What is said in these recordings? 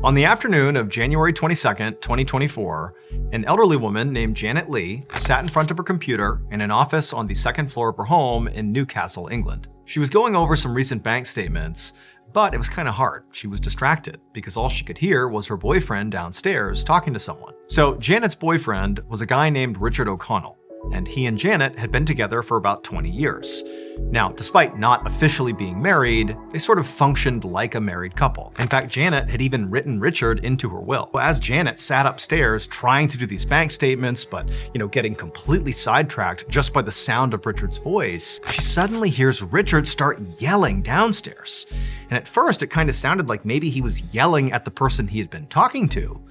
On the afternoon of January 22nd, 2024, an elderly woman named Janet Lee sat in front of her computer in an office on the second floor of her home in Newcastle, England. She was going over some recent bank statements, but it was kind of hard. She was distracted because all she could hear was her boyfriend downstairs talking to someone. So Janet's boyfriend was a guy named Richard O'Connell, and he and Janet had been together for about 20 years. Now, despite not officially being married, they sort of functioned like a married couple. In fact, Janet had even written Richard into her will. As Janet sat upstairs trying to do these bank statements, but getting completely sidetracked just by the sound of Richard's voice, she suddenly hears Richard start yelling downstairs. And at first, it kind of sounded like maybe he was yelling at the person he had been talking to.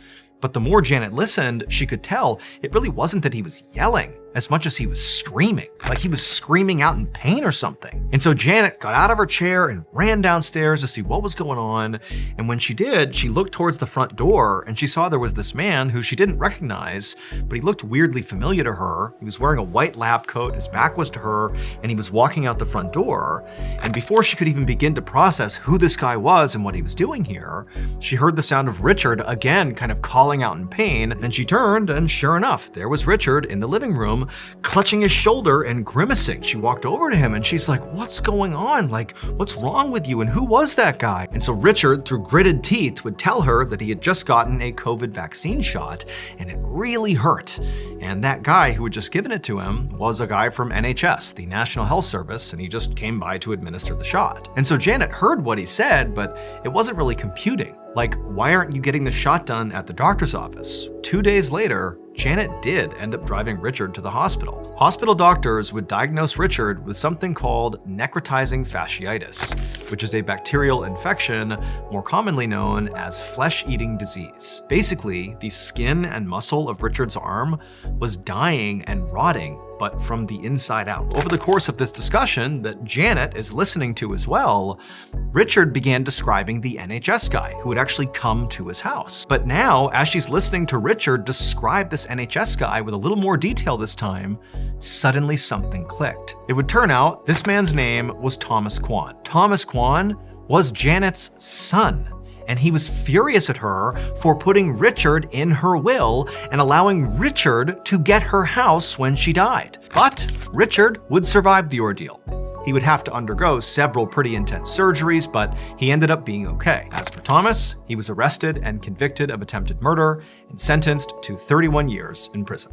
But the more Janet listened, she could tell it really wasn't that he was yelling as much as he was screaming, like he was screaming out in pain or something. And so Janet got out of her chair and ran downstairs to see what was going on. And when she did, she looked towards the front door and she saw there was this man who she didn't recognize, but he looked weirdly familiar to her. He was wearing a white lab coat, his back was to her, and he was walking out the front door. And before she could even begin to process who this guy was and what he was doing here, she heard the sound of Richard again kind of calling out in pain. Then she turned and sure enough, there was Richard in the living room, clutching his shoulder and grimacing. She walked over to him and she's like, "What's going on? Like, what's wrong with you? And who was that guy?" And so Richard, through gritted teeth, would tell her that he had just gotten a COVID vaccine shot and it really hurt. And that guy who had just given it to him was a guy from NHS, the National Health Service, and he just came by to administer the shot. And so Janet heard what he said, but it wasn't really computing. Like, why aren't you getting the shot done at the doctor's office? 2 days later, Janet did end up driving Richard to the hospital. Hospital doctors would diagnose Richard with something called necrotizing fasciitis, which is a bacterial infection more commonly known as flesh-eating disease. Basically, the skin and muscle of Richard's arm was dying and rotting, but from the inside out. Over the course of this discussion that Janet is listening to as well, Richard began describing the NHS guy who had actually come to his house. But now, as she's listening to Richard describe this NHS guy with a little more detail this time, suddenly something clicked. It would turn out this man's name was Thomas Kwan. Thomas Kwan was Janet's son. And he was furious at her for putting Richard in her will and allowing Richard to get her house when she died. But Richard would survive the ordeal. He would have to undergo several pretty intense surgeries, but he ended up being okay. As for Thomas, he was arrested and convicted of attempted murder and sentenced to 31 years in prison.